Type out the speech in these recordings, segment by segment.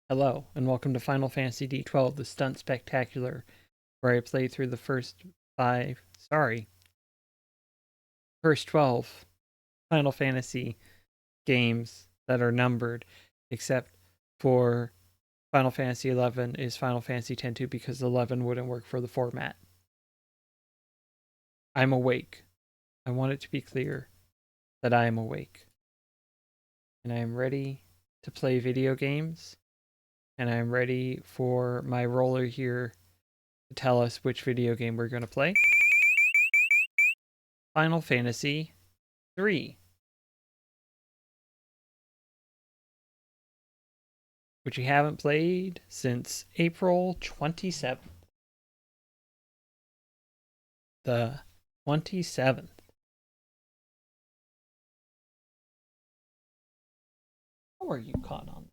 Hello, and welcome to Final Fantasy D12, the Stunt Spectacular, where I play through the first 12 Final Fantasy games that are numbered, except for Final Fantasy 11 is Final Fantasy 10-2 because 11 wouldn't work for the format. I'm awake. I want it to be clear that I am awake. And I am ready to play video games. And I'm ready for my roller here to tell us which video game we're going to play. Final Fantasy 3. Which we haven't played since April 27th. The 27th. How are you caught on?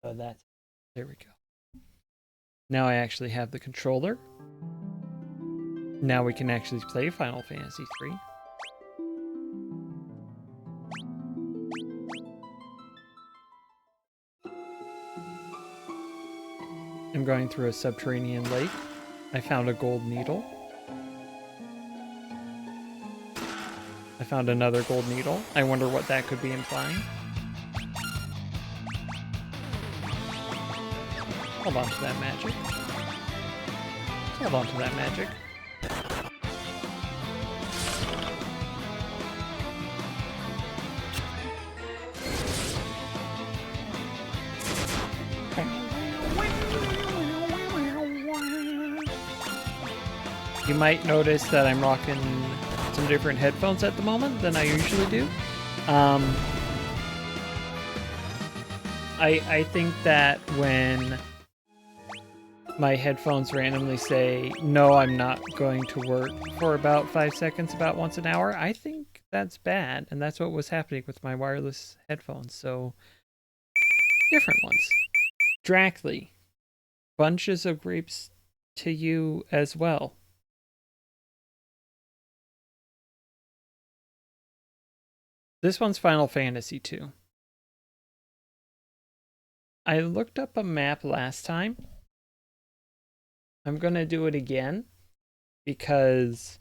Oh, that's... There we go. Now I actually have the controller. Now we can actually play Final Fantasy 3. I'm going through a subterranean lake. I found a gold needle. I found another gold needle. I wonder what that could be implying. Hold on to that magic. Hold on to that magic. You might notice that I'm rocking some different headphones at the moment than I usually do. I think that when my headphones randomly say, no, I'm not going to work for about 5 seconds about once an hour, I think that's bad. And that's what was happening with my wireless headphones. So, different ones. Drackley, bunches of grapes to you as well. This one's Final Fantasy 2. I looked up a map last time. I'm going to do it again because...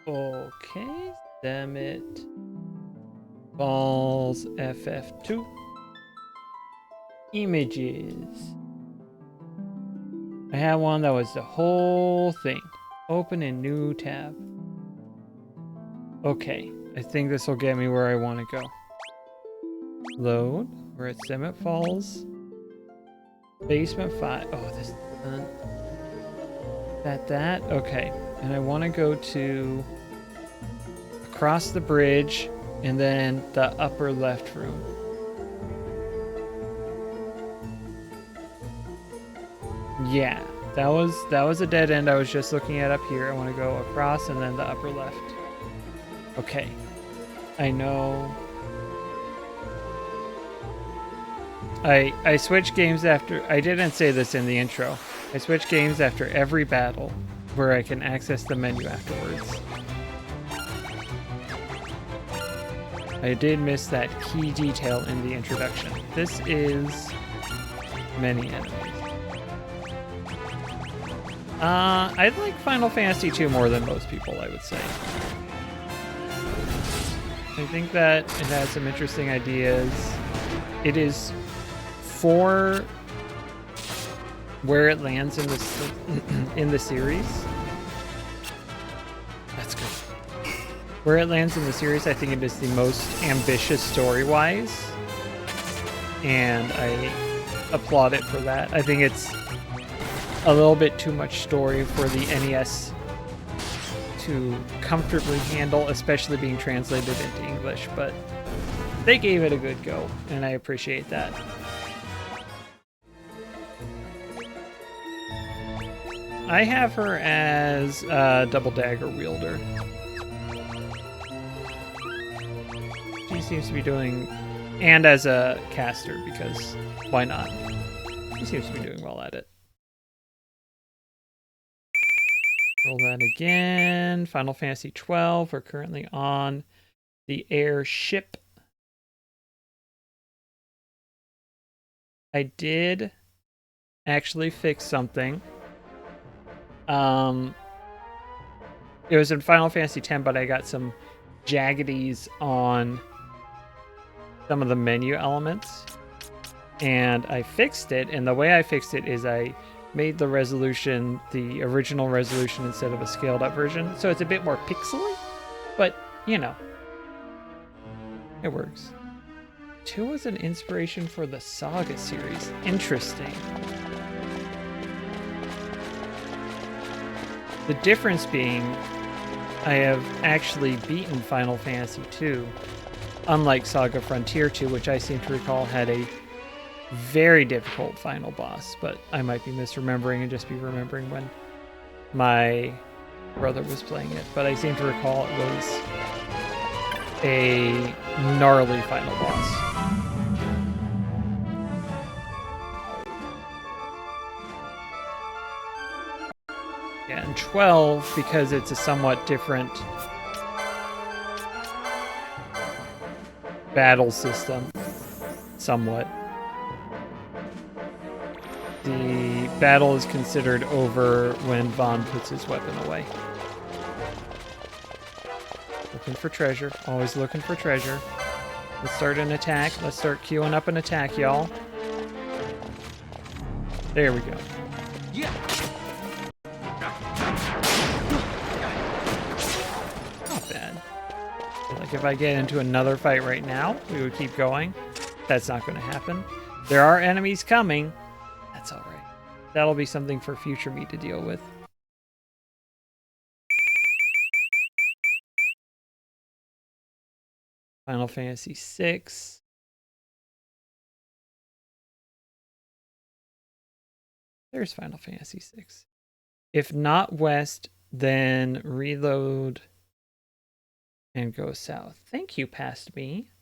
Okay, Summit Falls FF2 images. I had one that was the whole thing. Open a new tab. Okay, I think this will get me where I want to go. Load. We're at Summit Falls. Basement 5. Oh, this isn't... That? Okay. And I want to go to... Across the bridge, and then the upper left room. Yeah, that was a dead end I was just looking at up here. I want to go across and then the upper left. Okay. I know... I switch games after... I didn't say this in the intro. I switch games after every battle, where I can access the menu afterwards. I did miss that key detail in the introduction. This is many enemies. I like Final Fantasy 2 more than most people, I would say. I think that it has some interesting ideas. It is for where it lands in the series. That's good. Where it lands in the series, I think it is the most ambitious story-wise, and I applaud it for that. I think it's a little bit too much story for the NES to comfortably handle, especially being translated into English, but they gave it a good go, and I appreciate that. I have her as a double dagger wielder. She seems to be doing... And as a caster, because why not? She seems to be doing well at it. Roll that again. Final Fantasy 12. We're currently on the airship. I did actually fix something. It was in Final Fantasy X, but I got some jaggities on some of the menu elements, and I fixed it. And the way I fixed it is I made the resolution the original resolution instead of a scaled up version, so it's a bit more pixely, but you know, it works. 2 was an inspiration for the Saga series. Interesting. The difference being, I have actually beaten Final Fantasy II, unlike Saga Frontier 2, which I seem to recall had a very difficult final boss, but I might be misremembering and just be remembering when my brother was playing it. But I seem to recall it was a gnarly final boss. Yeah, and 12, because it's a somewhat different battle system, somewhat. The battle is considered over when Vaughn puts his weapon away. Looking for treasure. Always looking for treasure. Let's start an attack. Let's start queuing up an attack, y'all. There we go. Yeah. Not bad. Like if I get into another fight right now, we would keep going. That's not going to happen. There are enemies coming. That's all right. That'll be something for future me to deal with. Final Fantasy VI. There's Final Fantasy VI. If not west, then reload and go south. Thank you, past me.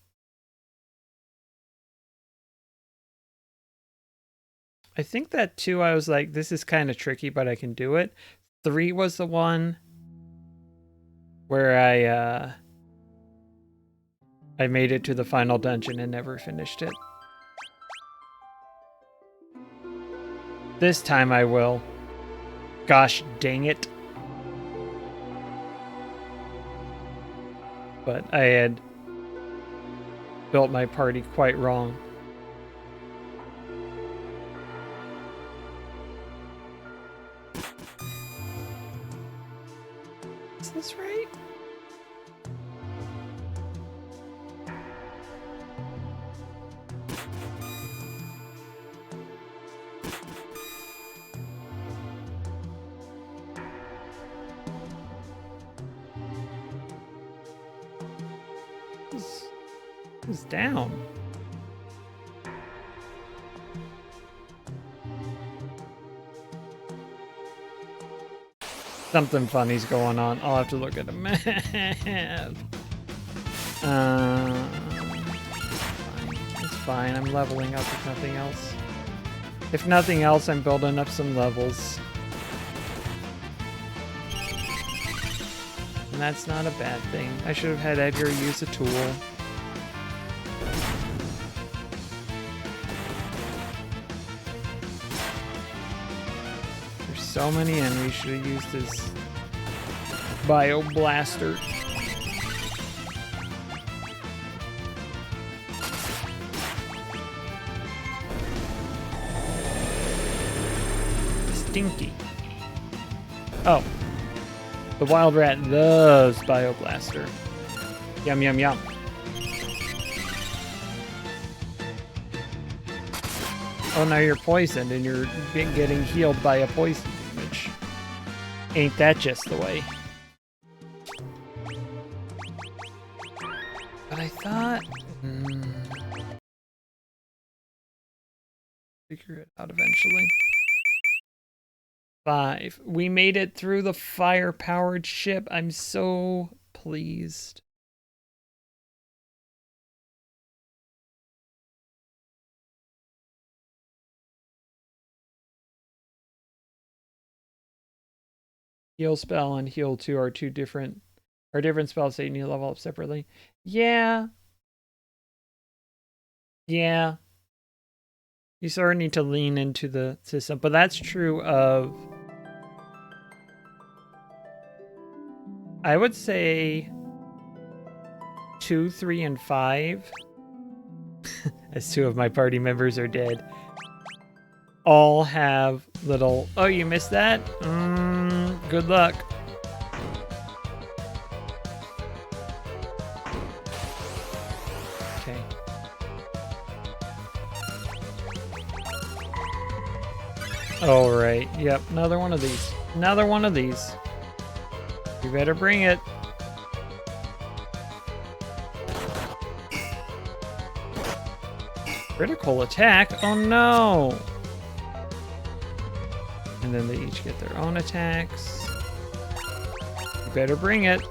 I think that 2, I was like, this is kind of tricky, but I can do it. 3 was the one where I made it to the final dungeon and never finished it. This time I will. Gosh dang it. But I had built my party quite wrong. Is this right? It's down. Something funny's going on. I'll have to look at the map. It's fine. I'm leveling up if nothing else. If nothing else, I'm building up some levels. And that's not a bad thing. I should have had Edgar use a tool. There's so many enemies. Should have used his Bio Blaster. Stinky. Oh. The wild rat loves Bioblaster. Yum, yum, yum. Oh, now you're poisoned and you're getting healed by a poison damage. Ain't that just the way? But I thought... figure it out eventually. 5. We made it through the fire-powered ship. I'm so pleased. Heal spell and heal 2 are different spells that you need to level up separately. Yeah. Yeah. You sort of need to lean into the system, but that's true of, I would say 2, 3, and 5, as 2 of my party members are dead, all have little, oh, you missed that? Good luck. Okay. Oh, right. Yep, another one of these. Another one of these. You better bring it. Critical attack? Oh no! And then they each get their own attacks. You better bring it.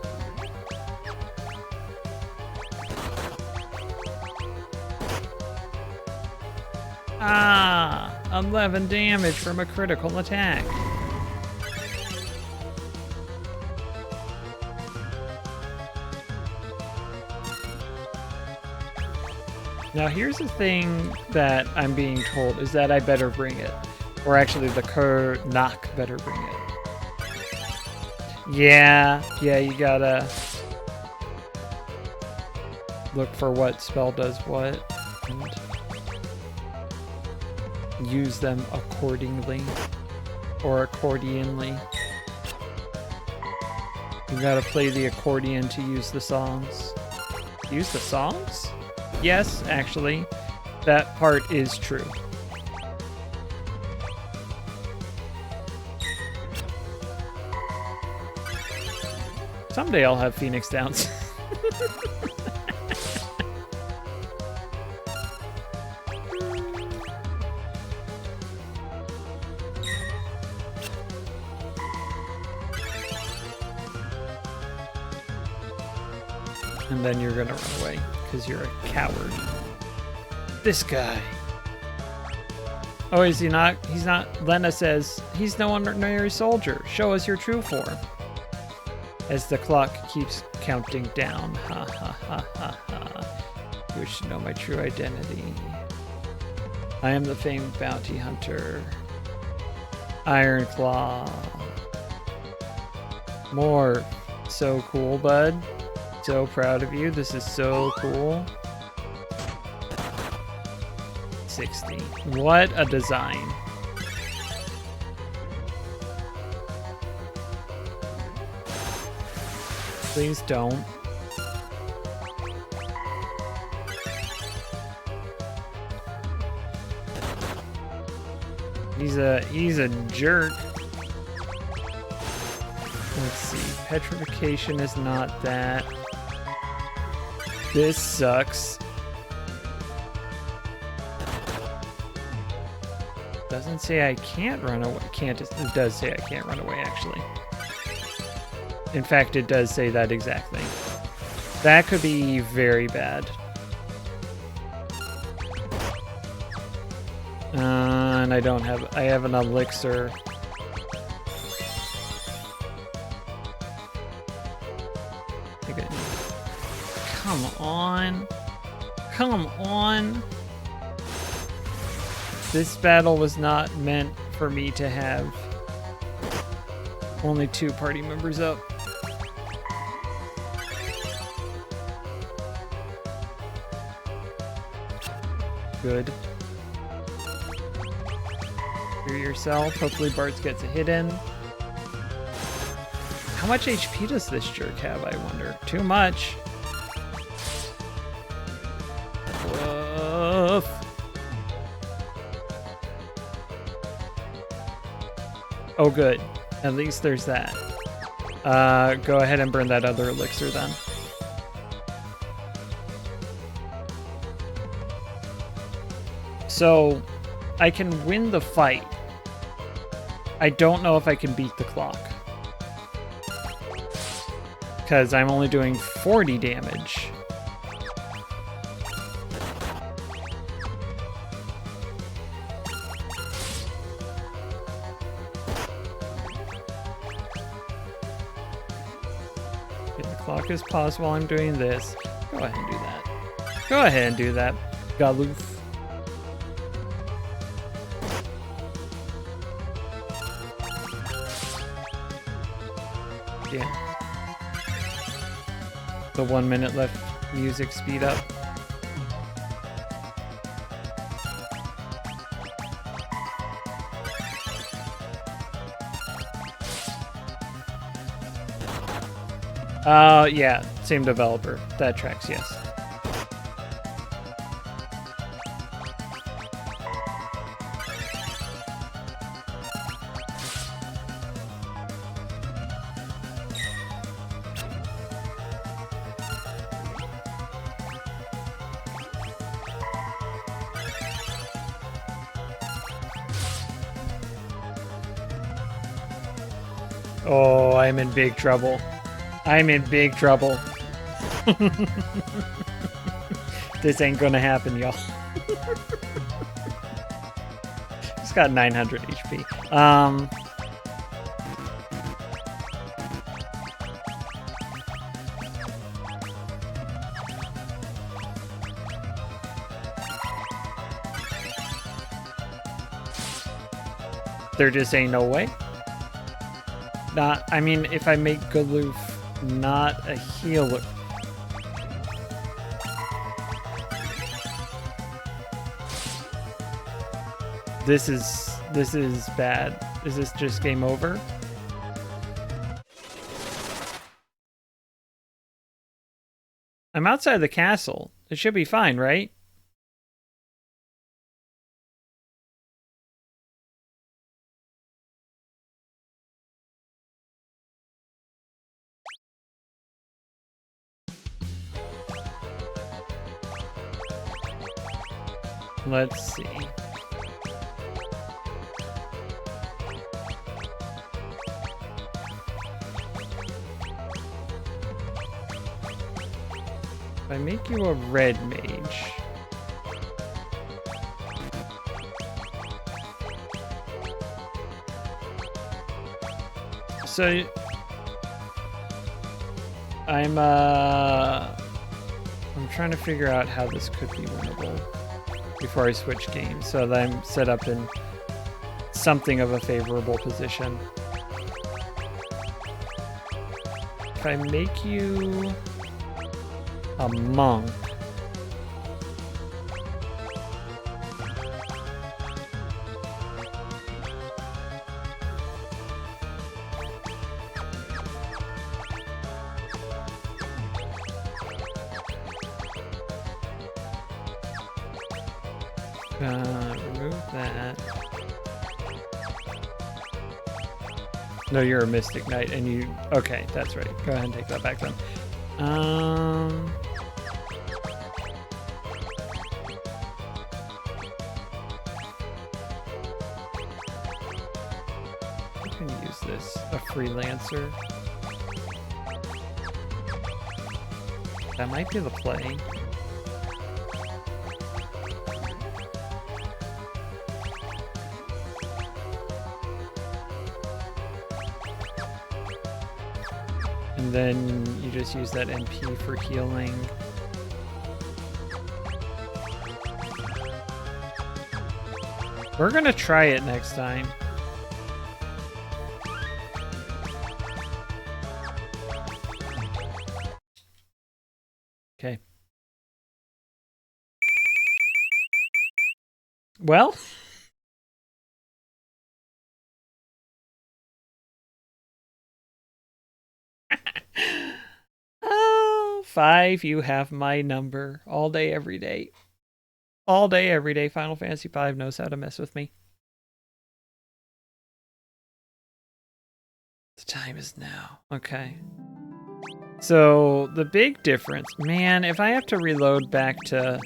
Ah! 11 damage from a critical attack. Now here's the thing that I'm being told, is that I better bring it. Or actually the Kurnock better bring it. Yeah, you gotta look for what spell does what and use them accordingly. Or accordionly. You gotta play the accordion to use the songs. Use the songs? Yes, actually, that part is true. Someday I'll have Phoenix Downs. And then you're gonna run away, because you're a coward. This guy. Oh, is he not? He's not. Lena says, he's no ordinary soldier. Show us your true form. As the clock keeps counting down. Ha ha ha ha ha. You wish to know my true identity. I am the famed bounty hunter. Iron Claw. More. So cool, bud. So proud of you. This is so cool. 60. What a design. Please don't. He's a jerk. Let's see. Petrification is not that. This sucks. Doesn't say I can't run away. It does say I can't run away, actually. In fact, it does say that exactly. That could be very bad. And I don't have... I have an elixir. Come on. Come on. This battle was not meant for me to have only 2 party members up. Good. Heal yourself. Hopefully Bartz gets a hit in. How much HP does this jerk have, I wonder? Too much. Woof. Oh, good. At least there's that. Go ahead and burn that other elixir then. So, I can win the fight. I don't know if I can beat the clock. Because I'm only doing 40 damage. Get the clock as pause while I'm doing this. Go ahead and do that. Go ahead and do that, Galoof. Yeah. The 1 minute left music speed up. Yeah, same developer. That tracks, yes. Oh, I'm in big trouble. I'm in big trouble. This ain't gonna happen, y'all. He's got 900 HP. There just ain't no way. I mean, if I make Galoof not a healer. This is bad. Is this just game over? I'm outside the castle. It should be fine, right? Let's see. If I make you a red mage. So I'm trying to figure out how this could be winnable before I switch games, so that I'm set up in something of a favorable position. If I make you a monk, remove that. No, you're a Mystic Knight, and you... Okay, that's right. Go ahead and take that back then. I can use this. A freelancer. That might be the play. And then you just use that MP for healing. We're gonna try it next time. Okay. Well. Oh, 5, you have my number. All day, every day. All day, every day, Final Fantasy V knows how to mess with me. The time is now. Okay. So, the big difference... Man, if I have to reload back to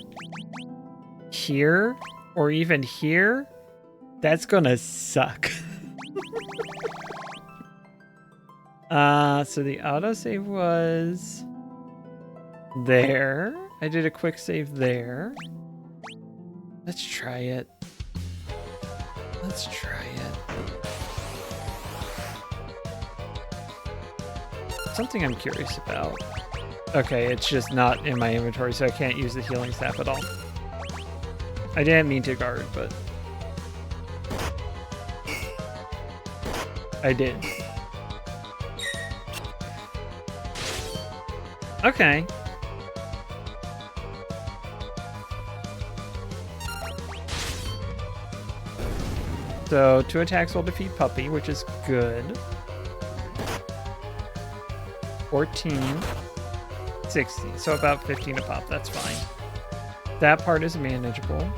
here, or even here, that's gonna suck. So the autosave was there. I did a quick save there. Let's try it. Let's try it. Something I'm curious about. Okay, it's just not in my inventory, so I can't use the healing staff at all. I didn't mean to guard, but I did. Okay. So 2 attacks will defeat Puppy, which is good. 14, 16, so about 15 a pop, that's fine. That part is manageable.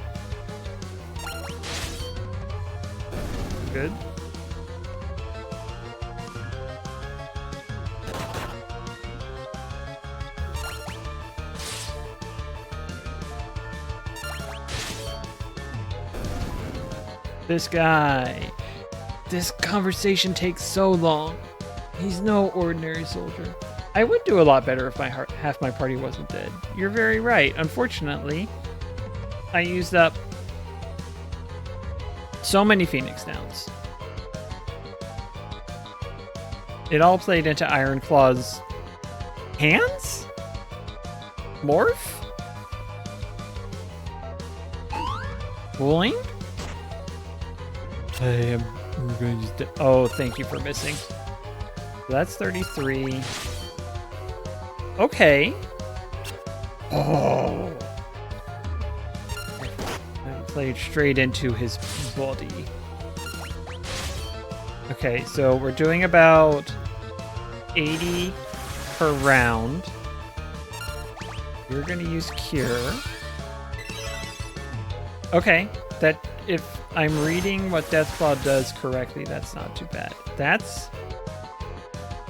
Good. This guy. This conversation takes so long. He's no ordinary soldier. I would do a lot better if half my party wasn't dead. You're very right. Unfortunately, I used up so many Phoenix Downs. It all played into Ironclaw's hands? Morph? Boing? I'm going to use oh, thank you for missing. That's 33. Okay. Oh. I played straight into his body. Okay, so we're doing about 80 per round. We're going to use Cure. Okay, that if I'm reading what Deathclaw does correctly, that's not too bad. That's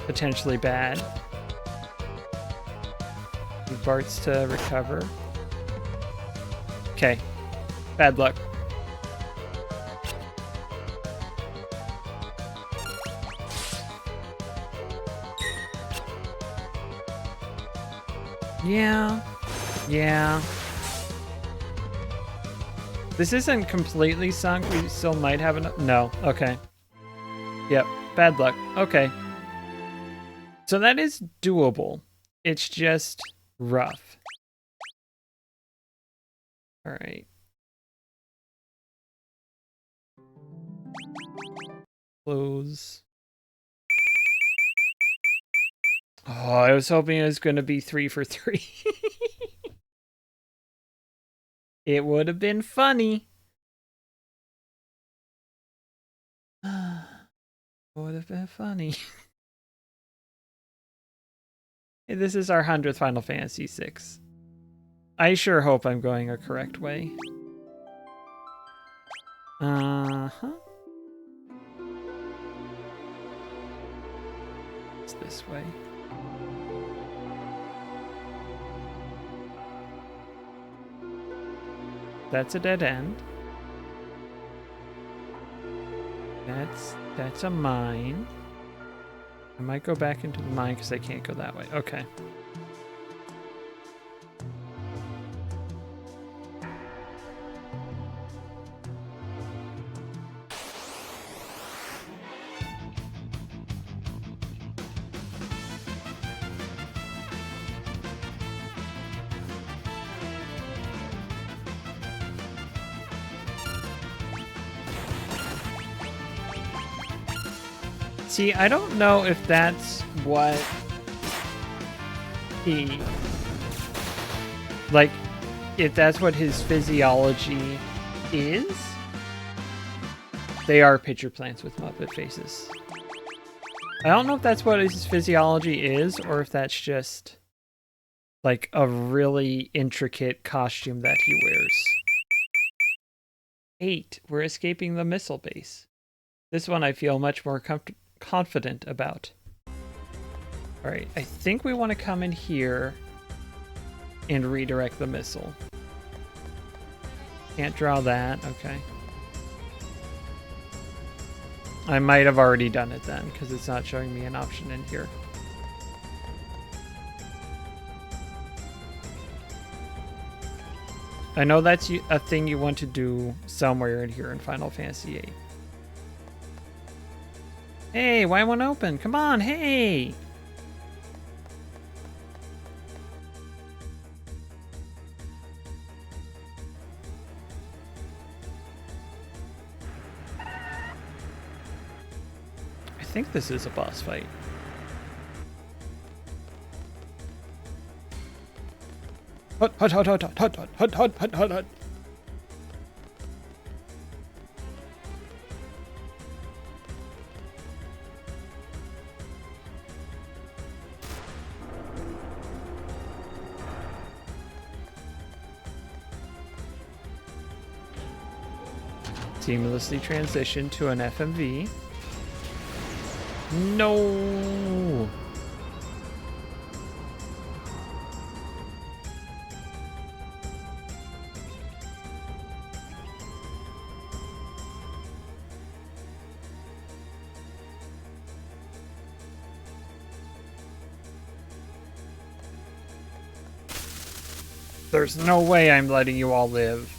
potentially bad. Need Bart's to recover. Okay, bad luck. Yeah. This isn't completely sunk. We still might have enough. No. Okay. Yep. Bad luck. Okay. So that is doable. It's just rough. All right. Close. Oh, I was hoping it was going to be 3 for 3. It would have been funny. Would have been funny. Hey, this is our 100th Final Fantasy VI. I sure hope I'm going a correct way. Uh-huh. It's this way. That's a dead end. That's a mine. I might go back into the mine because I can't go that way. Okay. See, I don't know if that's what he... like, if that's what his physiology is. They are pitcher plants with Muppet faces. I don't know if that's what his physiology is, or if that's just, like, a really intricate costume that he wears. 8. We're escaping the missile base. This one I feel much more confident about. Alright, I think we want to come in here and redirect the missile. Can't draw that, okay. I might have already done it then, because it's not showing me an option in here. I know that's a thing you want to do somewhere in here in Final Fantasy VIII. Hey, why won't open? Come on, hey! I think this is a boss fight. Hut, hut, hut, hut, hut, hut, hut, hut, hut, hut, hut. Seamlessly transition to an FMV. No. There's no way I'm letting you all live.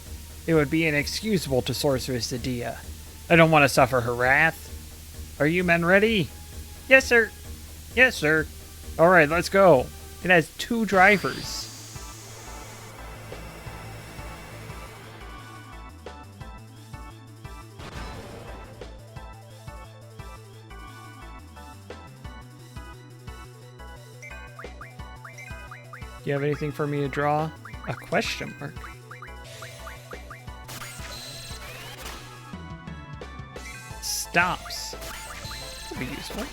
It would be inexcusable to Sorceress Adia. I don't want to suffer her wrath. Are you men ready? Yes, sir. Yes, sir. All right, let's go. It has 2 drivers. Do you have anything for me to draw? A question mark. Stops. That'll be useful.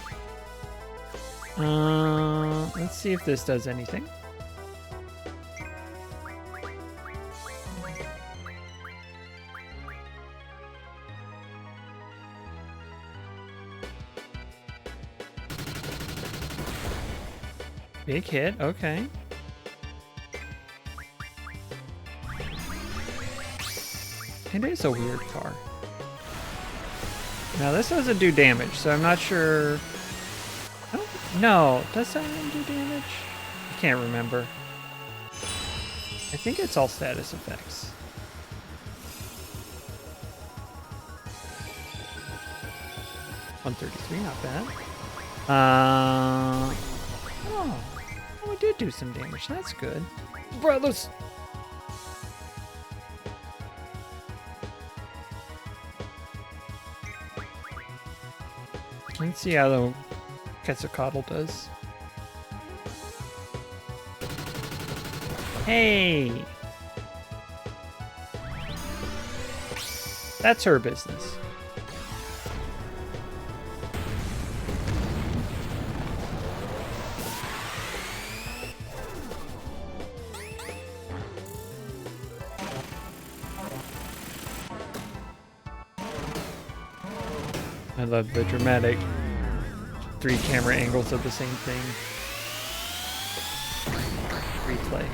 Let's see if this does anything. Big hit, okay. It is a weird car. Now this doesn't do damage, so I'm not sure. No, does that one do damage? I can't remember. I think it's all status effects. $133, not bad. Oh, we did do some damage. That's good, brothers. Let's see how the Quetzalcoatl does. Hey! That's her business. I love the dramatic 3 camera angles of the same thing. Replay.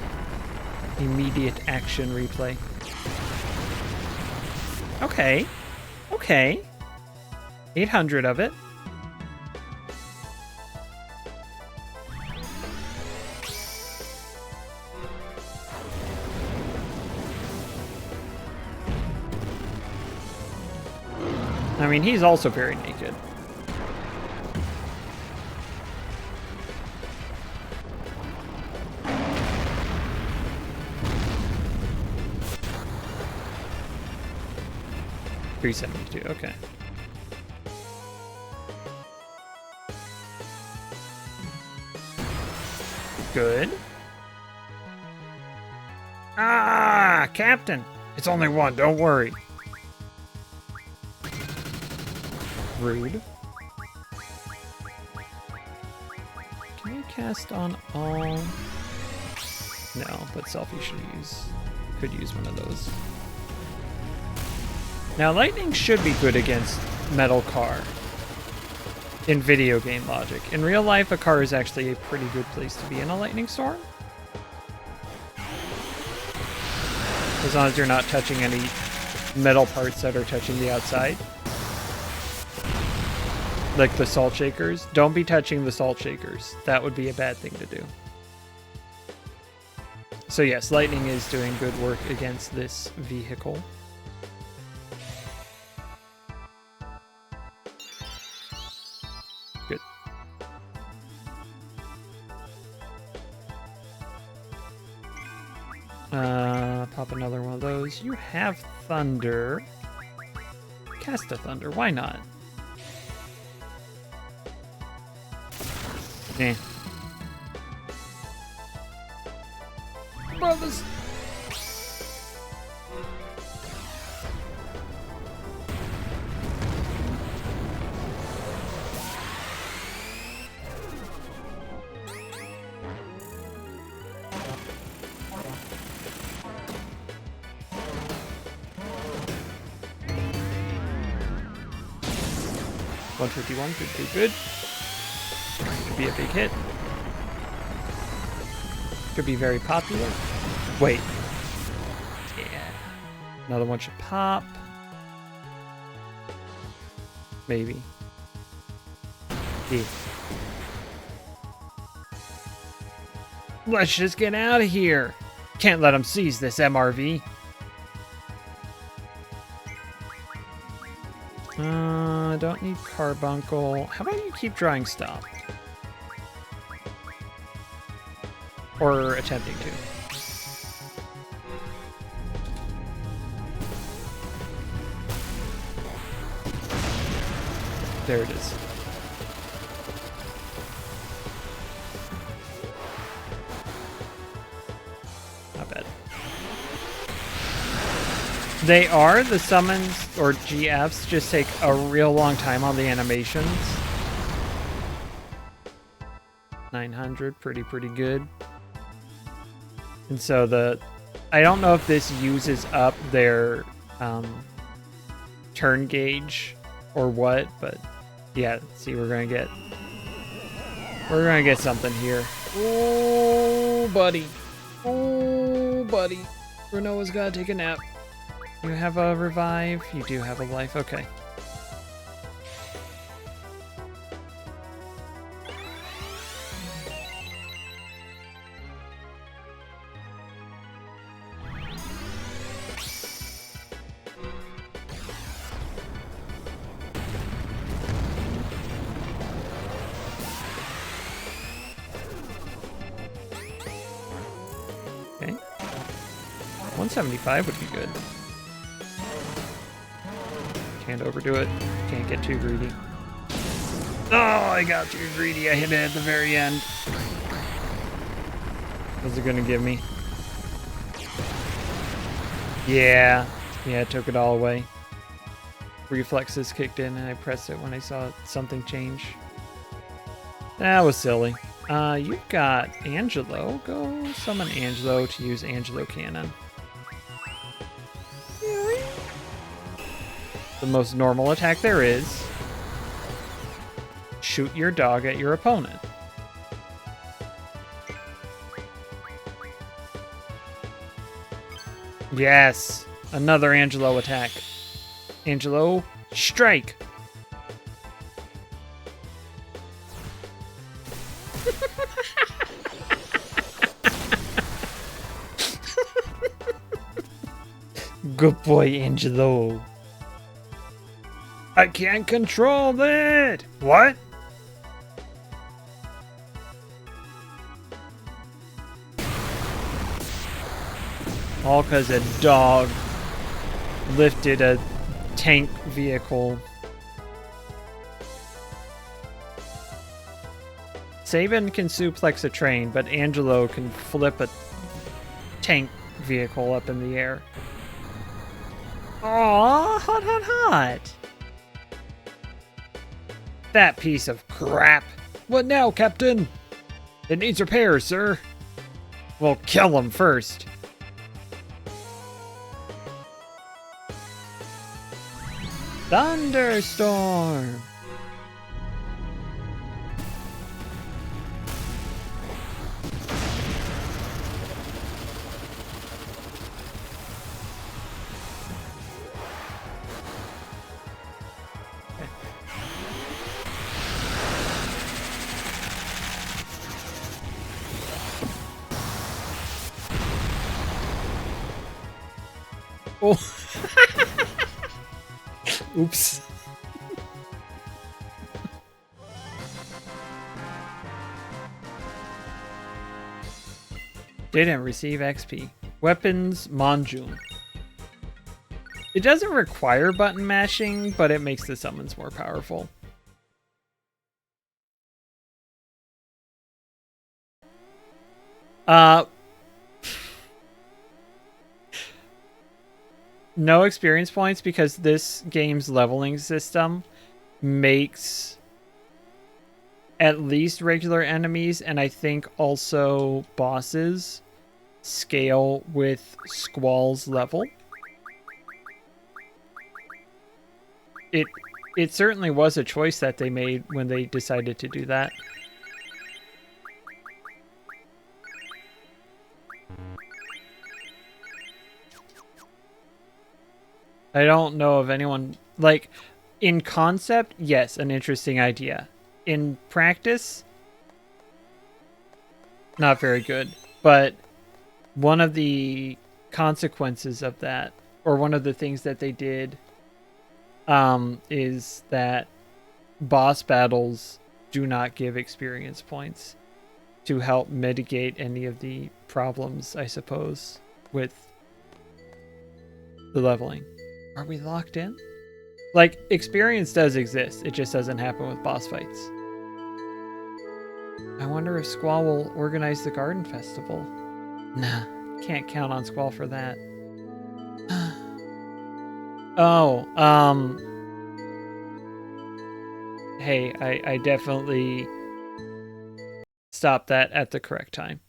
Immediate action replay. Okay. Okay. 800 of it. I mean, he's also very naked. $372, okay. Good. Ah, Captain! It's only 1, don't worry. Rude. Can you cast on all? No, but Selfie could use one of those. Now, lightning should be good against metal car in video game logic. In real life, a car is actually a pretty good place to be in a lightning storm. As long as you're not touching any metal parts that are touching the outside. Like the salt shakers. Don't be touching the salt shakers. That would be a bad thing to do. So yes, lightning is doing good work against this vehicle. Good. Pop another one of those. You have thunder. Cast a thunder. Why not? Eh. of us. $151, good. Could be a big hit. Could be very popular. Wait. Yeah. Another one should pop. Maybe. Yeah. Let's just get out of here. Can't let them seize this MRV. Don't need carbuncle. How about you keep drawing stop? Or attempting to. There it is. Not bad. They are, the summons, or GFs, just take a real long time on the animations. 900, pretty good. And so I don't know if this uses up their turn gauge or what, but yeah, see, we're gonna get something here. Oh, buddy. Oh, buddy. Brunoa's gotta take a nap. You have a revive. You do have a life. Okay. Okay. 175 would be good. Can't overdo it. Can't get too greedy. Oh, I got too greedy. I hit it at the very end. What's it gonna give me? Yeah. Yeah, it took it all away. Reflexes kicked in and I pressed it when I saw something change. That was silly. You've got Angelo. Go summon Angelo to use Angelo Cannon. The most normal attack there is. Shoot your dog at your opponent. Yes! Another Angelo attack. Angelo, strike! Good boy, Angelo. I can't control that! What? All because a dog lifted a tank vehicle. Sabin can suplex a train, but Angelo can flip a tank vehicle up in the air. Aw, hot, hot, hot! That piece of crap. What now, Captain? It needs repairs, sir. We'll kill him first. Thunderstorm. Oh. Oops. Didn't receive XP. Weapons, Monjun. It doesn't require button mashing, but it makes the summons more powerful. No experience points because this game's leveling system makes at least regular enemies and I think also bosses scale with Squall's level. It certainly was a choice that they made when they decided to do that. I don't know of anyone, like, in concept, yes, an interesting idea. In practice, not very good. But one of the consequences of that, or one of the things that they did, is that boss battles do not give experience points to help mitigate any of the problems, I suppose, with the leveling. Are we locked in? Like, experience does exist, it just doesn't happen with boss fights. I wonder if Squall will organize the garden festival. Nah, can't count on Squall for that. Oh, hey, I definitely stopped that at the correct time.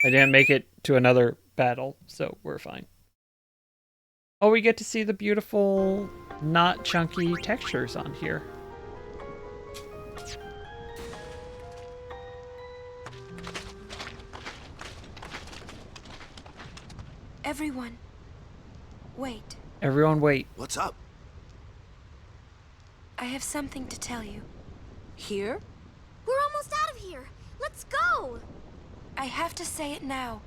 I didn't make it to another battle, so we're fine. Oh, we get to see the beautiful, not chunky textures on here. Everyone, wait. Everyone wait. What's up? I have something to tell you. Here? We're almost out of here. Let's go! I have to say it now.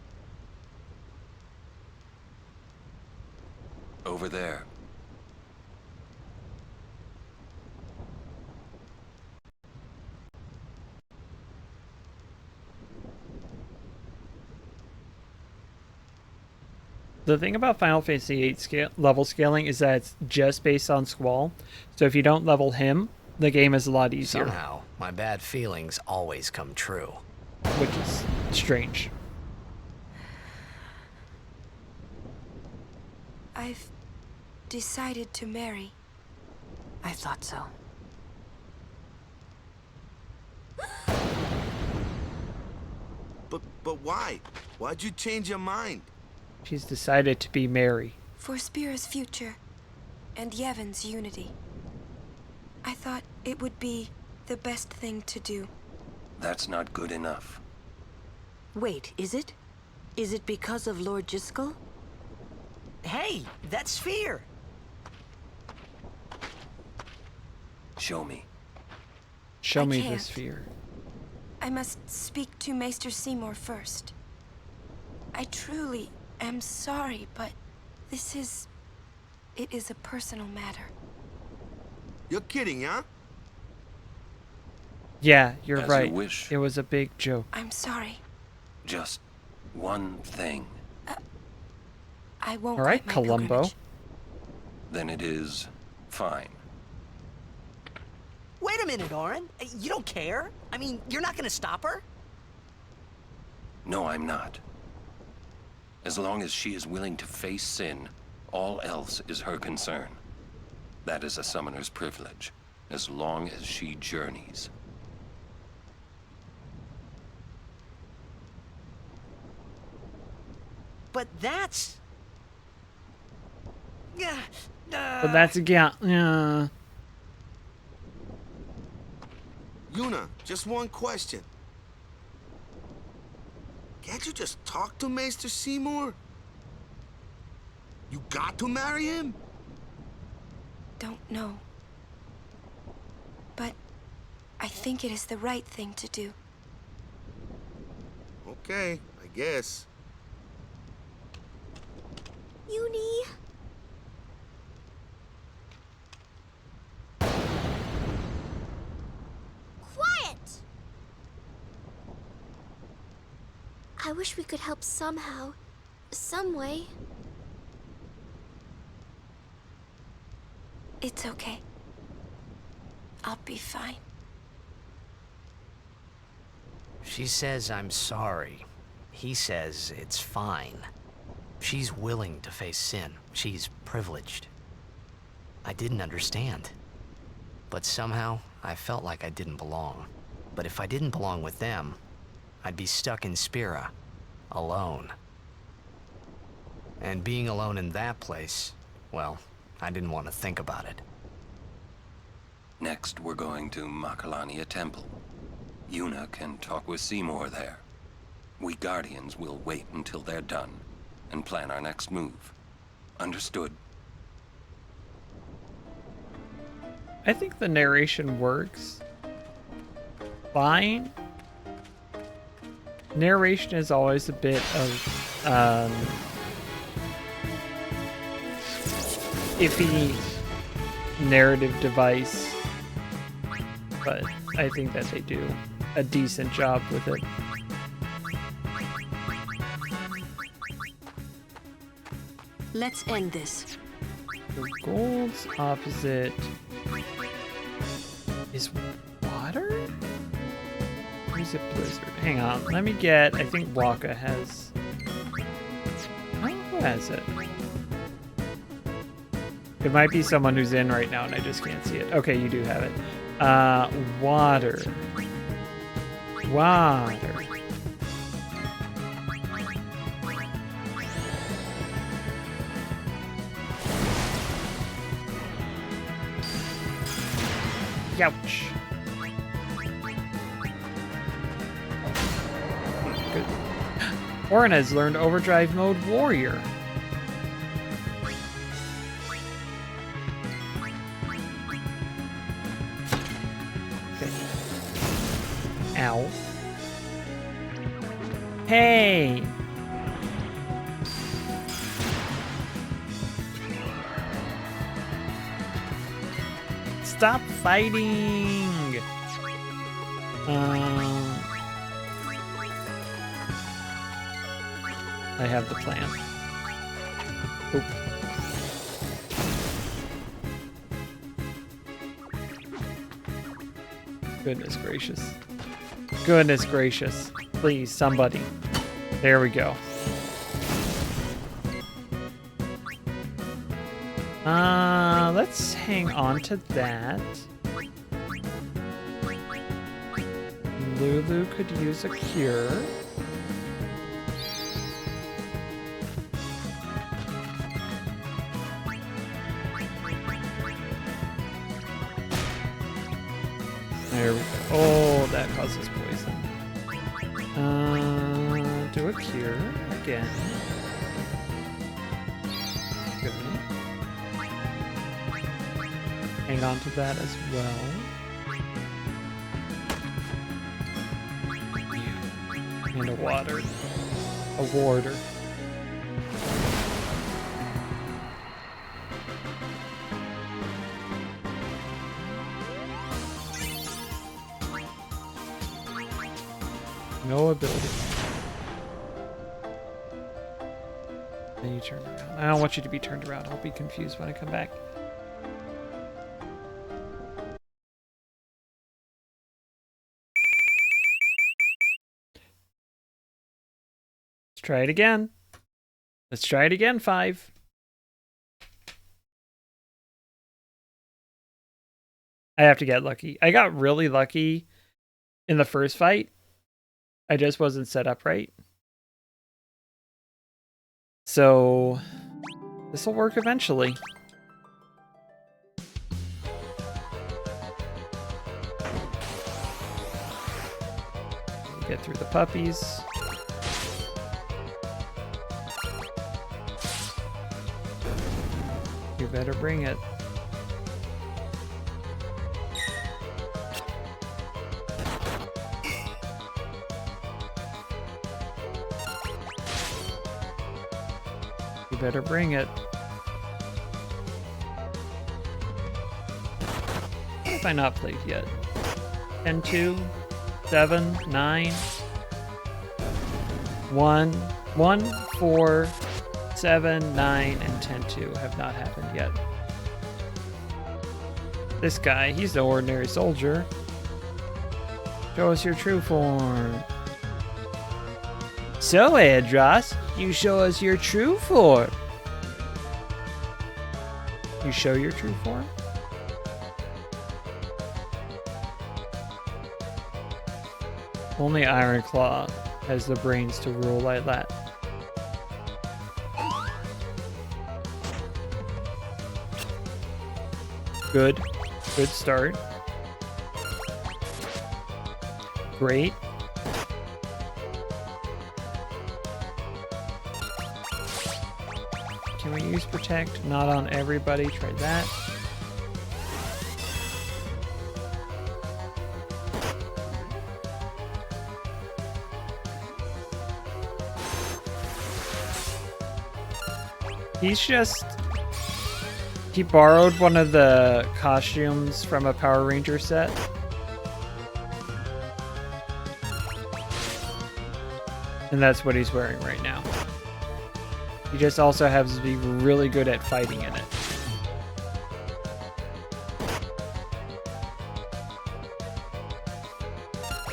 Over there. The thing about Final Fantasy VIII level scaling is that it's just based on Squall. So if you don't level him, the game is a lot easier. Somehow, my bad feelings always come true. Which is strange. I've decided to marry. I thought so. But why? Why'd you change your mind? She's decided to be Mary. For Spira's future and Yevon's unity. I thought it would be the best thing to do. That's not good enough. Wait, is it? Is it because of Lord Jiskel? Hey, that sphere! Show me. Show I me can't. the sphere. I must speak to Maester Seymour first. I truly am sorry, but it is a personal matter. You're kidding, huh? Yeah, you're As right. you wish. It was a big joke. I'm sorry. Just one thing. I won't. All right, quit my Columbo. pilgrimage. Then it is fine. Wait a minute, Orin. You don't care? I mean, you're not gonna stop her? No, I'm not. As long as she is willing to face sin, all else is her concern. That is a summoner's privilege, as long as she journeys. But that's... Yeah. But that's again. Yuna, just one question. Can't you just talk to Maester Seymour? You got to marry him? Don't know. But I think it is the right thing to do. Okay, I guess. Uni. Quiet! I wish we could help somehow. Some way. It's okay. I'll be fine. She says I'm sorry. He says it's fine. She's willing to face sin. She's privileged. I didn't understand. But somehow, I felt like I didn't belong. But if I didn't belong with them, I'd be stuck in Spira, alone. And being alone in that place, well, I didn't want to think about it. Next, we're going to Makalania Temple. Yuna can talk with Seymour there. We Guardians will wait until they're done and plan our next move. Understood? I think the narration works fine. Narration is always a bit of iffy narrative device, but I think that they do a decent job with it. Let's end this. The gold's opposite is water? Or is it blizzard? Hang on, let me get, I think Waka has, who has it? It might be someone who's in right now and I just can't see it. Okay, you do have it. Water. Water. Ouch. Good. Orin has learned Overdrive Mode Warrior. Okay. Ow. Hey! Stop fighting! I have the plan. Oop. Goodness gracious. Goodness gracious. Please, somebody. There we go. Let's hang on to that. Lulu could use a cure. There we go. Oh, that causes poison. Do a cure again. Good. Hang on to that as well. And a water. A warder. No ability. Then you turn around. I don't want you to be turned around. I'll be confused when I come back. Let's try it again. Let's try it again, 5. I have to get lucky. I got really lucky in the first fight. I just wasn't set up right. So this will work eventually. Get through the puppies. You better bring it. You better bring it. What have I not played yet? 10, 2, 7, 9, 1, 1, 4, 7, 9, and 10, 2 have not happened yet. This guy, he's no ordinary soldier. Show us your true form. So, Andros, you show us your true form. You show your true form? Only Ironclaw has the brains to rule like that. Good. Good start. Great. Can we use protect? Not on everybody. Try that. He borrowed one of the costumes from a Power Ranger set. And that's what he's wearing right now. He just also happens to be really good at fighting in it.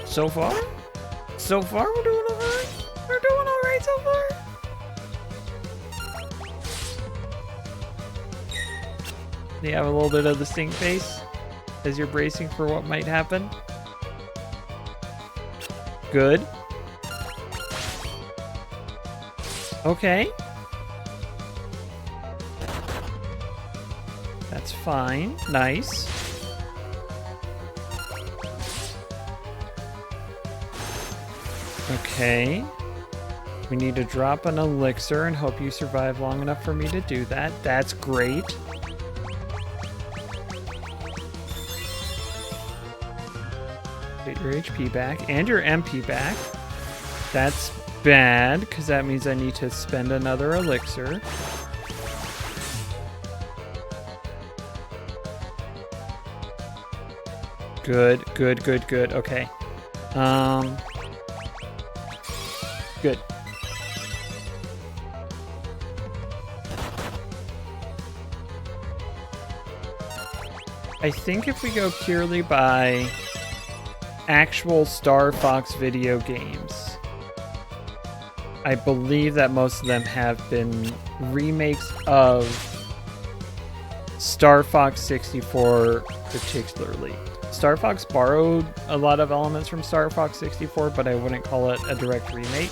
So far? So far we're doing alright? We're doing alright so far? You have a little bit of the stink face as you're bracing for what might happen. Good. Okay. That's fine. Nice. Okay. We need to drop an elixir and hope you survive long enough for me to do that. That's great. Get your HP back and your MP back. That's bad, because that means I need to spend another elixir. Good, good, good, good. Okay. Good. I think if we go purely by actual Star Fox video games, I believe that most of them have been remakes of Star Fox 64 particularly. Star Fox borrowed a lot of elements from Star Fox 64, but I wouldn't call it a direct remake.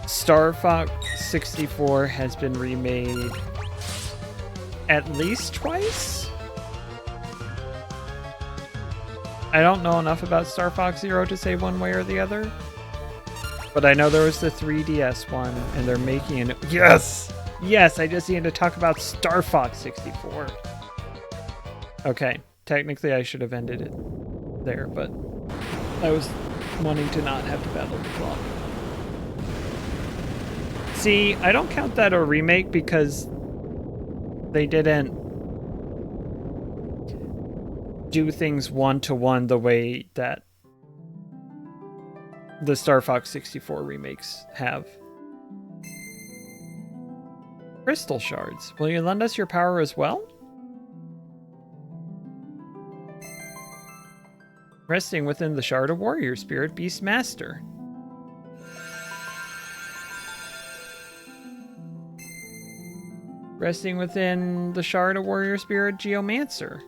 Star Fox 64 has been remade at least twice? I don't know enough about Star Fox Zero to say one way or the other. But I know there was the 3DS one, and they're making an... Yes! Yes, I just needed to talk about Star Fox 64. Okay, technically I should have ended it there, but I was wanting to not have to battle the clock. See, I don't count that a remake because they didn't do things one-to-one the way that the Star Fox 64 remakes have. Crystal shards. Will you lend us your power as well? Resting within the shard of warrior spirit, Beast Master. Resting within the shard of warrior spirit, Geomancer.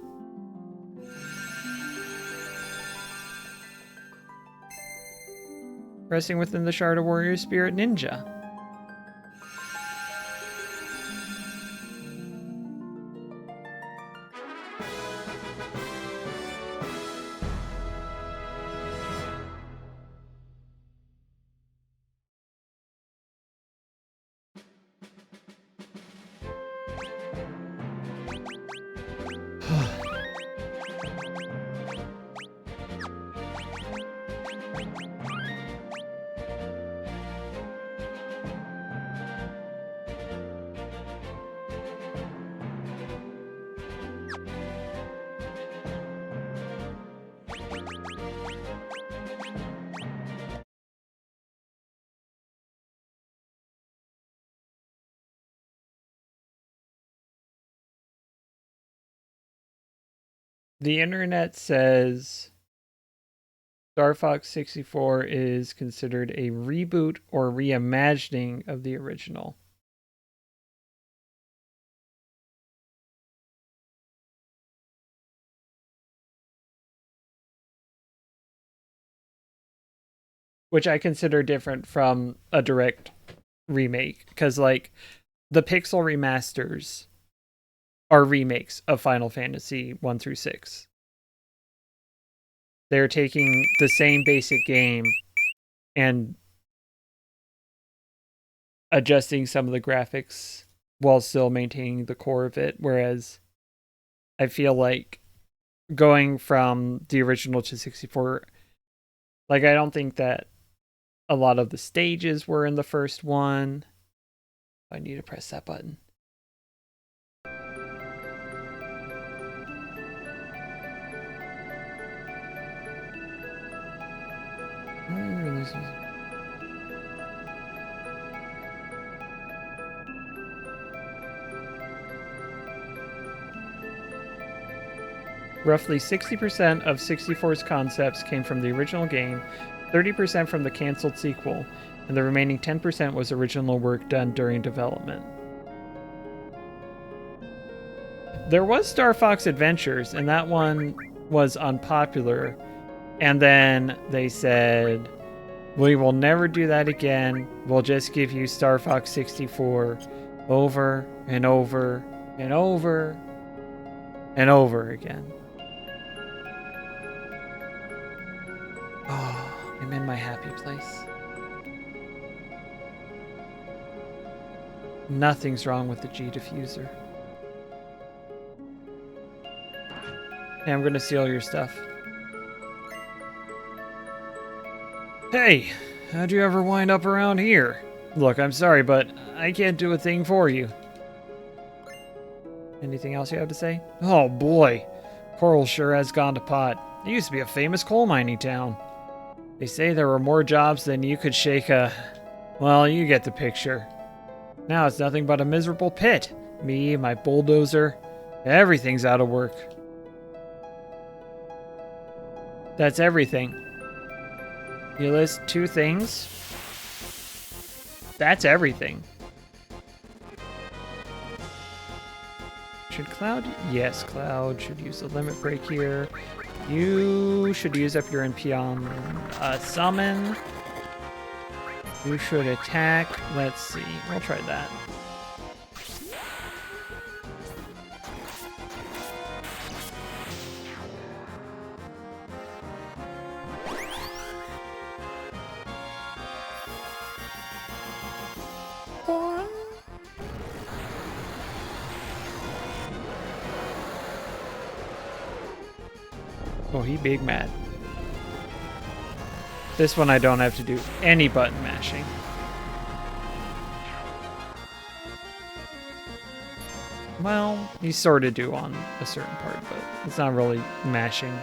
Resting within the shard of warrior spirit, Ninja. The internet says Star Fox 64 is considered a reboot or reimagining of the original. Which I consider different from a direct remake, because like the pixel remasters are remakes of Final Fantasy 1 through 6. They're taking the same basic game and adjusting some of the graphics while still maintaining the core of it, whereas I feel like going from the original to 64, like I don't think that a lot of the stages were in the first one. I need to press that button. Roughly 60% of 64's concepts came from the original game, 30% from the cancelled sequel, and the remaining 10% was original work done during development. There was Star Fox Adventures, and that one was unpopular, and then they said, we will never do that again, we'll just give you Star Fox 64 over and over and over and over again. Oh, I'm in my happy place. Nothing's wrong with the G diffuser. Hey, I'm gonna steal your stuff. Hey, how'd you ever wind up around here? Look, I'm sorry, but I can't do a thing for you. Anything else you have to say? Oh boy, Coral sure has gone to pot. It used to be a famous coal mining town. They say there were more jobs than you could shake a... Well, you get the picture. Now it's nothing but a miserable pit. Me, my bulldozer, everything's out of work. That's everything. You list 2 things? That's everything. Should Cloud? Yes, Cloud should use the limit break here. You should use up your NP on summon. You should attack. Let's see. We'll try that. Oh, he big mad. This one I don't have to do any button mashing. Well, you sort of do on a certain part, but it's not really mashing.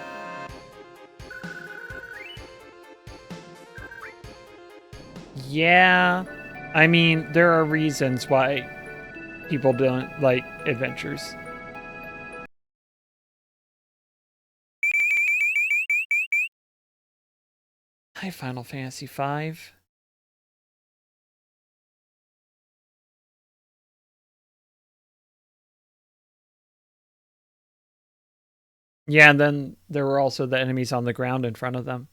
Yeah, I mean, there are reasons why people don't like adventures. Hi, Final Fantasy V. Yeah, and then there were also the enemies on the ground in front of them.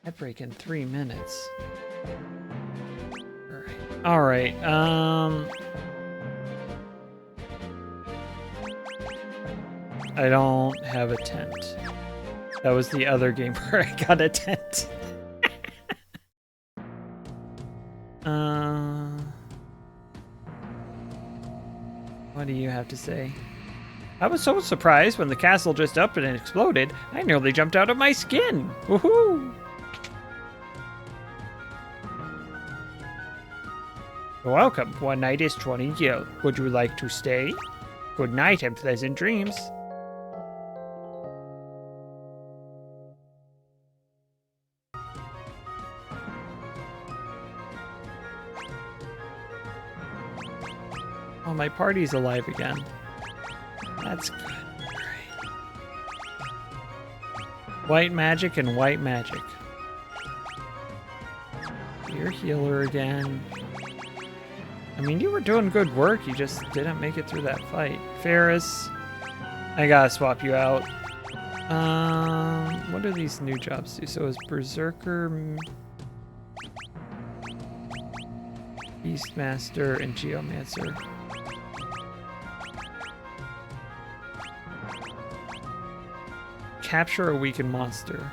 I break in 3 minutes. All right. I don't have a tent. That was the other game where I got a tent. What do you have to say? I was so surprised when the castle just up and exploded, I nearly jumped out of my skin. Woohoo! Welcome. One night is 20 gil. Would you like to stay? Good night and pleasant dreams. my party's alive again. That's good. Alright. White magic and white magic. You're healer again. I mean, you were doing good work, you just didn't make it through that fight. Ferris, I gotta swap you out. What do these new jobs do? So is Berserker, Beastmaster, and Geomancer. Capture a weakened monster.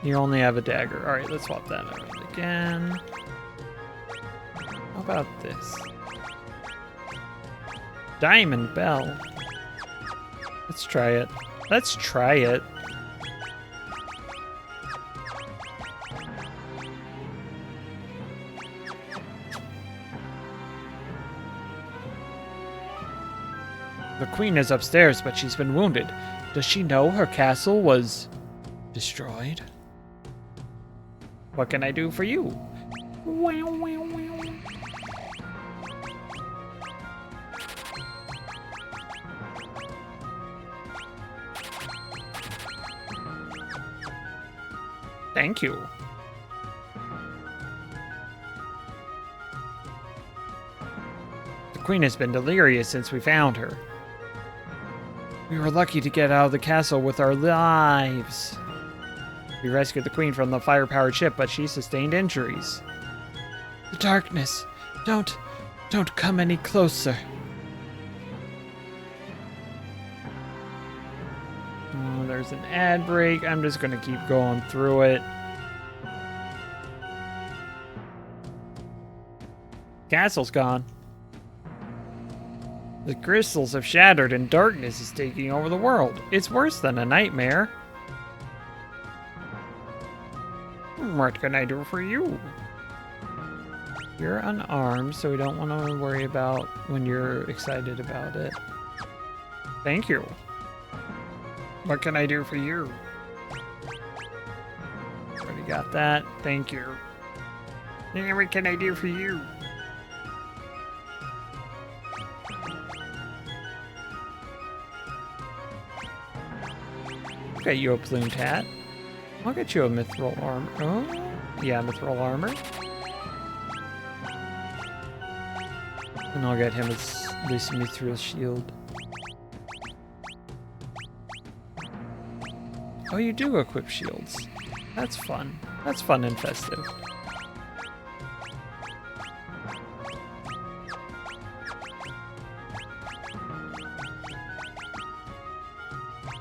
You only have a dagger. Alright, let's swap that out again. How about this? Diamond Bell. Let's try it. Let's try it. The queen is upstairs, but she's been wounded. Does she know her castle was destroyed? What can I do for you? Wow, wow, wow. Thank you. The queen has been delirious since we found her. We were lucky to get out of the castle with our lives. We rescued the queen from the fire-powered ship, but she sustained injuries. The darkness. Don't come any closer. Oh, there's an ad break. I'm just gonna keep going through it. Castle's gone. The crystals have shattered and darkness is taking over the world. It's worse than a nightmare. What can I do for you? You're unarmed, so we don't want to worry about when you're excited about it. Thank you. What can I do for you? Already got that. Thank you. Yeah, what can I do for you? I'll get you a plumed hat. I'll get you a mithril armor. Oh, yeah, mithril armor. And I'll get him this mithril shield. Oh, you do equip shields. That's fun. That's fun and festive.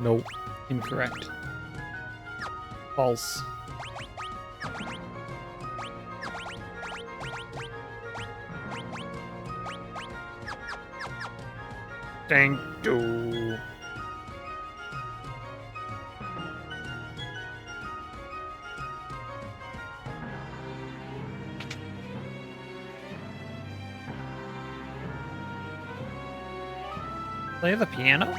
Nope. Incorrect. False. Thank you. Play the piano?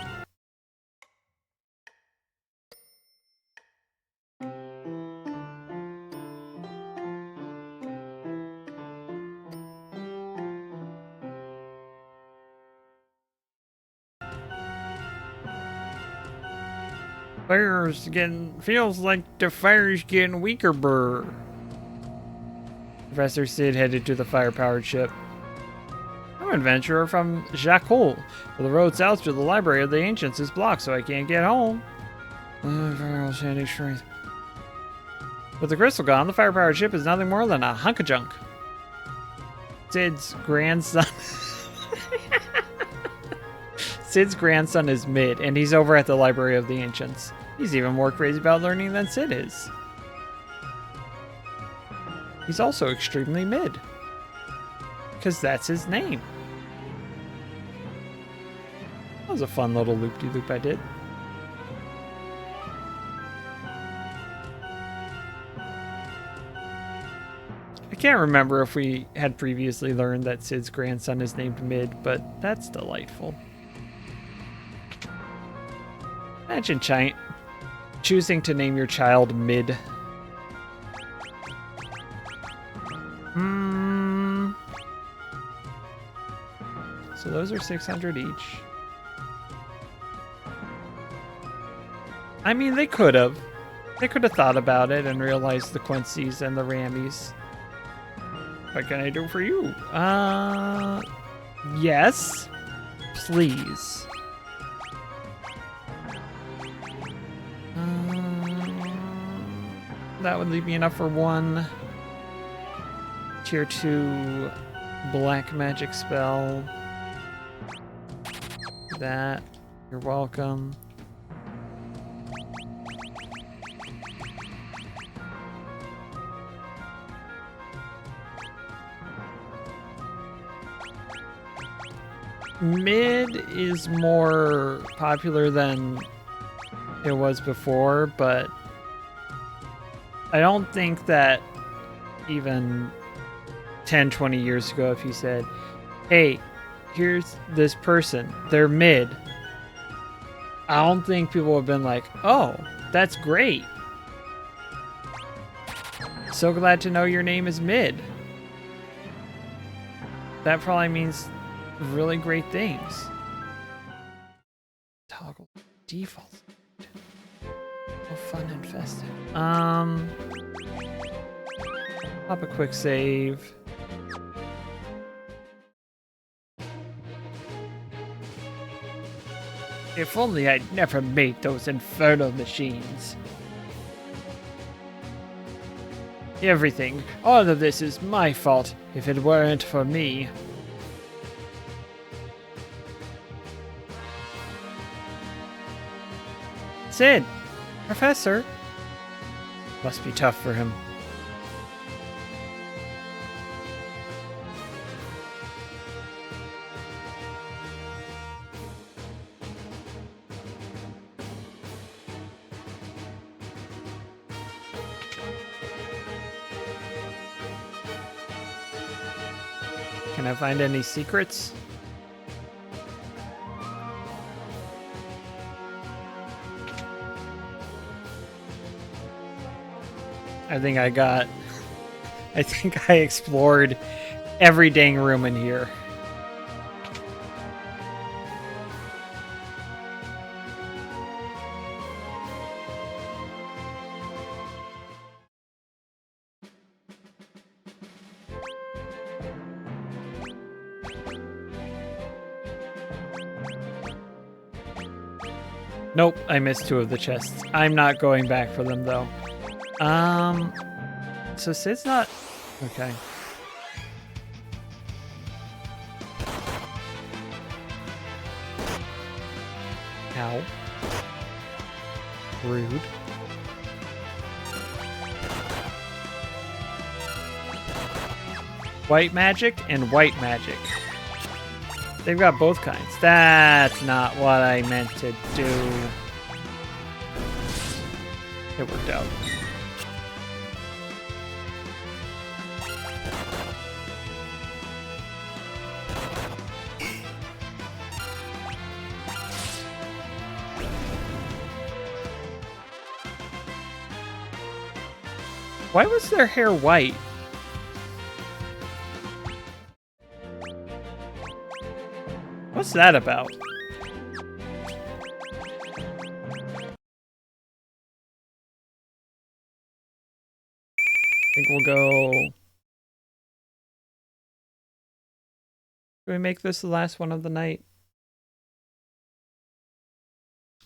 Feels like the fire's getting weaker, brr. Professor Sid headed to the fire-powered ship. I'm an adventurer from Jacques. The road south to the Library of the Ancients is blocked, so I can't get home. With the crystal gone, the fire-powered ship is nothing more than a hunk of junk. Sid's grandson... Sid's grandson is Mid, and he's over at the Library of the Ancients. He's even more crazy about learning than Sid is. He's also extremely mid. Because that's his name. That was a fun little loop-de-loop I did. I can't remember if we had previously learned that Sid's grandson is named Mid, but that's delightful. Imagine choosing to name your child Mid. So those are 600 each. I mean, they could have. They could have thought about it and realized the Quincy's and the Rammies. What can I do for you? Yes. Please. That would leave me enough for one tier 2 black magic spell. That. You're welcome. Mid is more popular than it was before, but I don't think that even 10, 20 years ago, if you said, hey, here's this person, they're mid, I don't think people would have been like, oh, that's great. So glad to know your name is Mid. That probably means really great things. Toggle default. Oh, fun and festive. Pop a quick save. If only I'd never made those infernal machines. Everything, all of this is my fault if it weren't for me. Sid! Professor! Must be tough for him. Can I find any secrets? I think I explored every dang room in here. Nope, I missed 2 of the chests. I'm not going back for them though. So Sid's not... Okay. Ow. Rude. White magic and white magic. They've got both kinds. That's not what I meant to do. It worked out. Why was their hair white? What's that about? I think we'll go... Do we make this the last one of the night?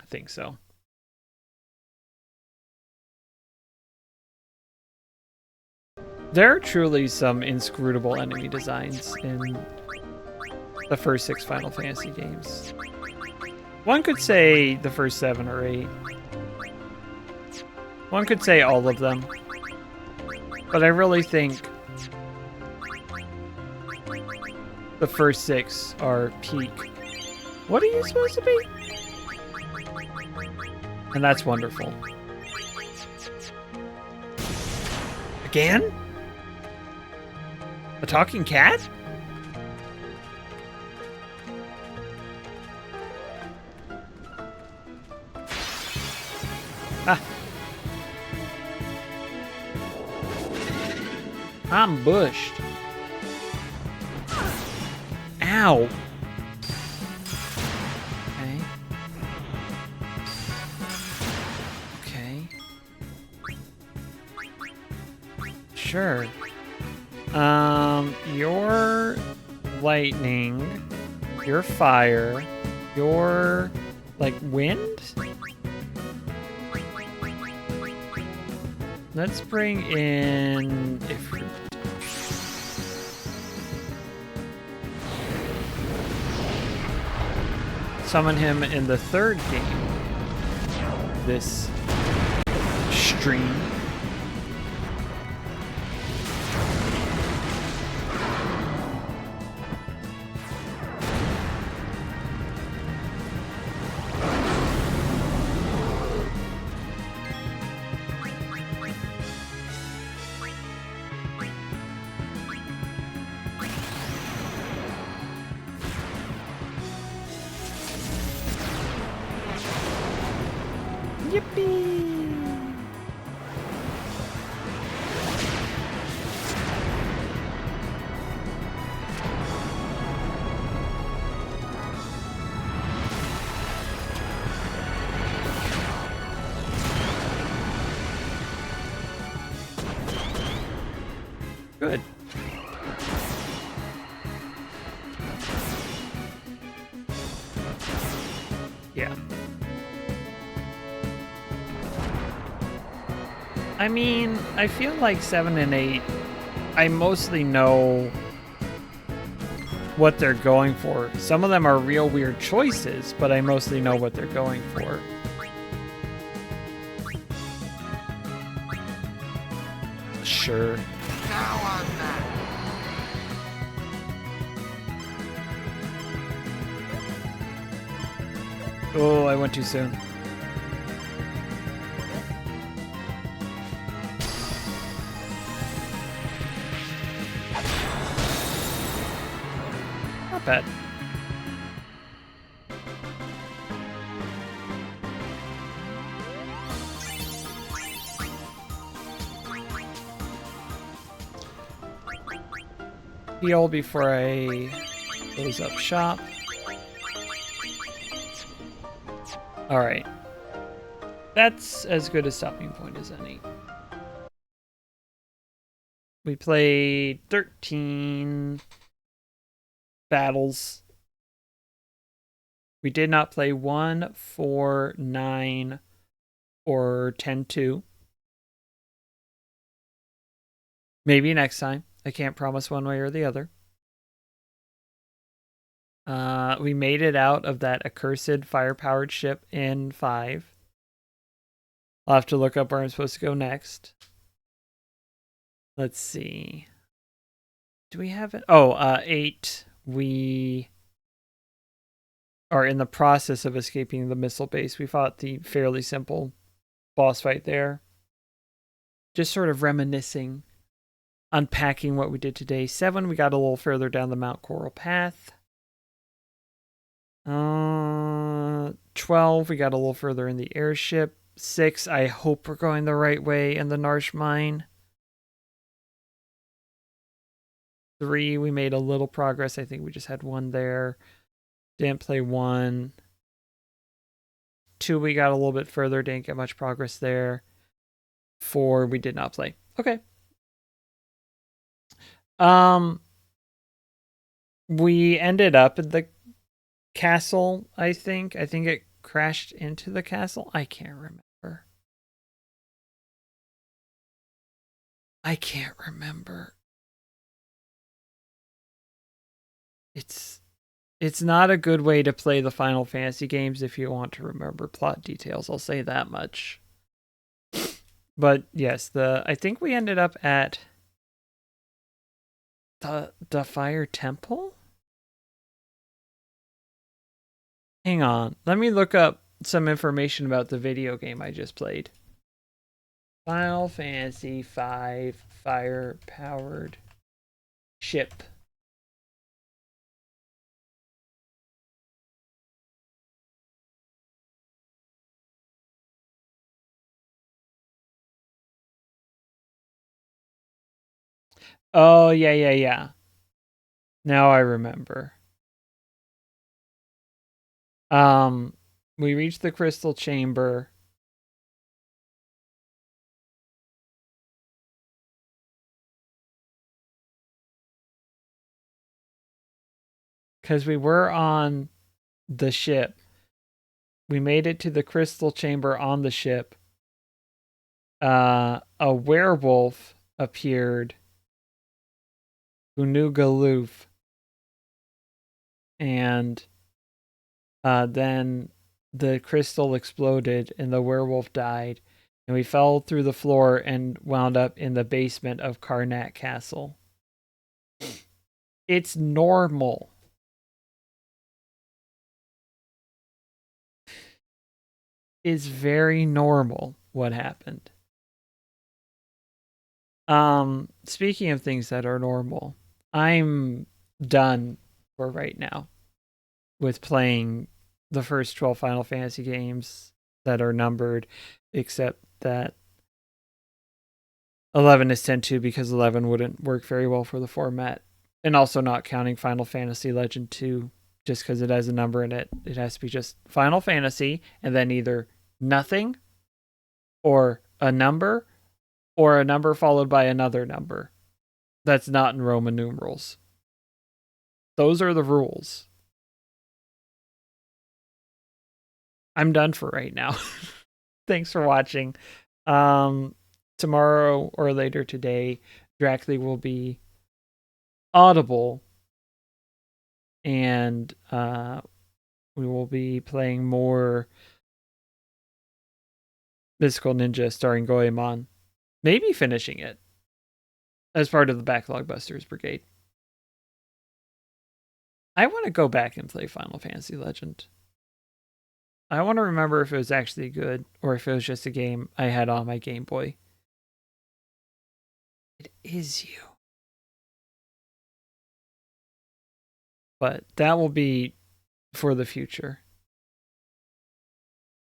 I think so. There are truly some inscrutable enemy designs in the first 6 Final Fantasy games. One could say the first 7 or 8. One could say all of them. But I really think the first 6 are peak. What are you supposed to be? And that's wonderful. Again? A talking cat? Ah. I'm bushed. Ow. Okay. Okay. Sure. You're lightning. You're fire. You're like wind? Let's bring in Ifrit. Summon him in the third game. This stream. Yippee! Good. Yeah. I mean, I feel like 7 and 8, I mostly know what they're going for. Some of them are real weird choices, but I mostly know what they're going for. Sure. Now on that. Oh, I went too soon. Not bad. Heal before I close up shop. Alright. That's as good a stopping point as any. We played 13 battles. We did not play 1, 4, 9, or 10-2. Maybe next time. I can't promise one way or the other. We made it out of that accursed fire-powered ship in 5. I'll have to look up where I'm supposed to go next. Let's see. Do we have it? Oh, 8. We are in the process of escaping the missile base. We fought the fairly simple boss fight there. Just sort of reminiscing, unpacking what we did today. 7, we got a little further down the Mount Coral path. 12, we got a little further in the airship. 6, I hope we're going the right way in the Narsh mine. 3, we made a little progress. I think we just had 1 there. Didn't play 1. 2, we got a little bit further. Didn't get much progress there. 4, we did not play. Okay. We ended up at the castle, I think. I think it crashed into the castle. I can't remember. I can't remember. It's not a good way to play the Final Fantasy games if you want to remember plot details. I'll say that much. But yes, I think we ended up at the Fire Temple? Hang on. Let me look up some information about the video game I just played. Final Fantasy V fire-powered ship. Oh, yeah, yeah, yeah. Now I remember. We reached the crystal chamber. Because we were on the ship. We made it to the crystal chamber on the ship. A werewolf appeared who knew Galoof. And then the crystal exploded and the werewolf died. And we fell through the floor and wound up in the basement of Karnak Castle. It's normal. It's very normal what happened. Speaking of things that are normal, I'm done for right now with playing the first 12 Final Fantasy games that are numbered, except that 11 is 10-2 because 11 wouldn't work very well for the format. And also not counting Final Fantasy Legend 2, just because it has a number in it. It has to be just Final Fantasy, and then either nothing, or a number followed by another number. That's not in Roman numerals. Those are the rules. I'm done for right now. Thanks for watching. Tomorrow or later today, Drackley will be audible, and we will be playing more Mystical Ninja starring Goemon. Maybe finishing it as part of the Backlog Busters Brigade. I want to go back and play Final Fantasy Legend. I want to remember if it was actually good or if it was just a game I had on my Game Boy. It is you. But that will be for the future.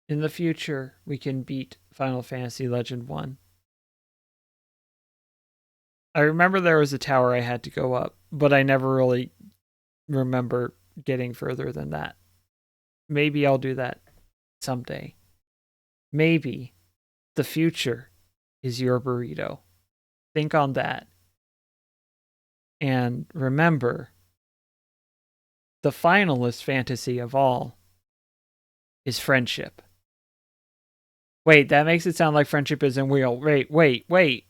In the future, we can beat Final Fantasy Legend 1. I remember there was a tower I had to go up, but I never really remember getting further than that. Maybe I'll do that someday. Maybe the future is your burrito. Think on that. And remember, the finalist fantasy of all is friendship. Wait, that makes it sound like friendship isn't real. Wait.